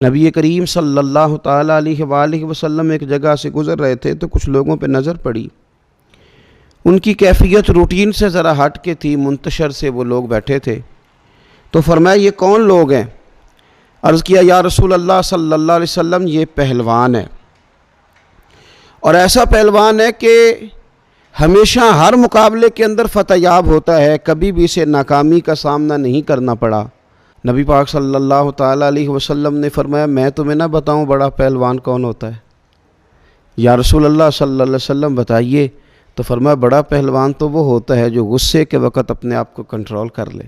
نبی کریم صلی اللہ تعالیٰ علیہ وآلہ وسلم ایک جگہ سے گزر رہے تھے تو کچھ لوگوں پہ نظر پڑی. ان کی کیفیت روٹین سے ذرا ہٹ کے تھی، منتشر سے وہ لوگ بیٹھے تھے. تو فرمایا یہ کون لوگ ہیں؟ عرض کیا یا رسول اللہ صلی اللہ علیہ وسلم یہ پہلوان ہے، اور ایسا پہلوان ہے کہ ہمیشہ ہر مقابلے کے اندر فتح یاب ہوتا ہے، کبھی بھی اسے ناکامی کا سامنا نہیں کرنا پڑا. نبی پاک صلی اللہ تعالیٰ علیہ وسلم نے فرمایا میں تمہیں نہ بتاؤں بڑا پہلوان کون ہوتا ہے؟ یا رسول اللہ صلی اللہ علیہ وسلم بتائیے. تو فرمایا بڑا پہلوان تو وہ ہوتا ہے جو غصے کے وقت اپنے آپ کو کنٹرول کر لے،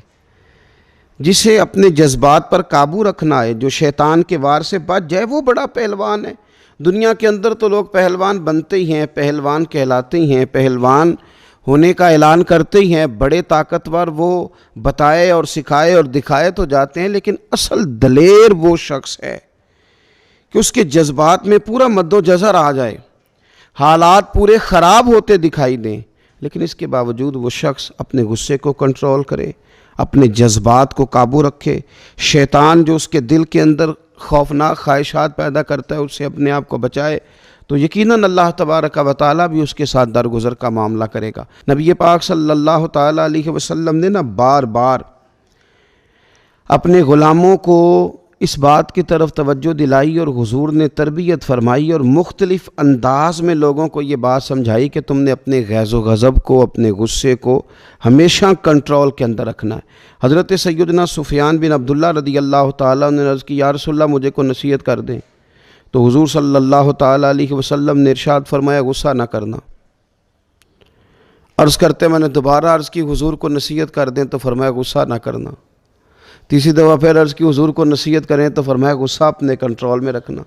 جسے اپنے جذبات پر قابو رکھنا ہے، جو شیطان کے وار سے بچ جائے، وہ بڑا پہلوان ہے. دنیا کے اندر تو لوگ پہلوان بنتے ہی ہیں، پہلوان کہلاتے ہی ہیں، پہلوان ہونے کا اعلان کرتے ہی ہیں، بڑے طاقتور وہ بتائے اور سکھائے اور دکھائے تو جاتے ہیں، لیکن اصل دلیر وہ شخص ہے کہ اس کے جذبات میں پورا مد و جزر آ جائے، حالات پورے خراب ہوتے دکھائی دیں، لیکن اس کے باوجود وہ شخص اپنے غصے کو کنٹرول کرے، اپنے جذبات کو قابو رکھے. شیطان جو اس کے دل کے اندر خوفناک خواہشات پیدا کرتا ہے اس سے اپنے آپ کو بچائے، تو یقیناً اللہ تبارک و تعالیٰ بھی اس کے ساتھ درگزر کا معاملہ کرے گا. نبی پاک صلی اللہ تعالیٰ علیہ وسلم نے بار بار اپنے غلاموں کو اس بات کی طرف توجہ دلائی، اور حضور نے تربیت فرمائی اور مختلف انداز میں لوگوں کو یہ بات سمجھائی کہ تم نے اپنے غیظ و غضب کو، اپنے غصے کو ہمیشہ کنٹرول کے اندر رکھنا ہے. حضرت سیدنا سفیان بن عبداللہ رضی اللہ تعالیٰ نے عرض کی یا رسول اللہ مجھے کو نصیحت کر دیں. تو حضور صلی اللہ تعالیٰ علیہ وسلم نے ارشاد فرمایا غصہ نہ کرنا. عرض کرتے میں نے دوبارہ عرض کی حضور کو نصیحت کر دیں، تو فرمایا غصہ نہ کرنا. تیسری دفعہ پھر عرض کی حضور کو نصیحت کریں، تو فرمایا غصہ اپنے کنٹرول میں رکھنا.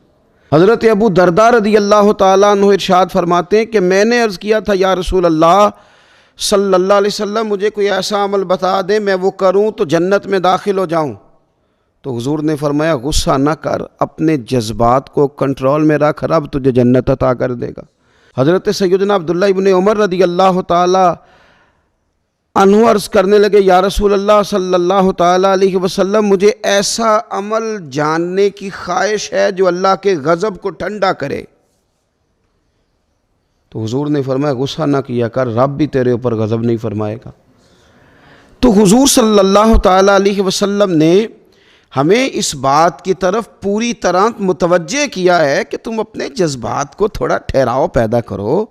حضرت ابو درداء رضی اللہ تعالیٰ عنہ ارشاد فرماتے ہیں کہ میں نے عرض کیا تھا یا رسول اللہ صلی اللہ علیہ وسلم مجھے کوئی ایسا عمل بتا دیں میں وہ کروں تو جنت میں داخل ہو جاؤں. تو حضور نے فرمایا غصہ نہ کر، اپنے جذبات کو کنٹرول میں رکھ، رب تجھے جنت عطا کر دے گا. حضرت سیدنا عبداللہ ابن عمر رضی اللہ تعالی عنہ عرض کرنے لگے یا رسول اللہ صلی اللہ تعالی علیہ وسلم مجھے ایسا عمل جاننے کی خواہش ہے جو اللہ کے غضب کو ٹھنڈا کرے. تو حضور نے فرمایا غصہ نہ کیا کر، رب بھی تیرے اوپر غضب نہیں فرمائے گا. تو حضور صلی اللہ تعالی علیہ وسلم نے ہمیں اس بات کی طرف پوری طرح متوجہ کیا ہے کہ تم اپنے جذبات کو تھوڑا ٹھہراؤ پیدا کرو.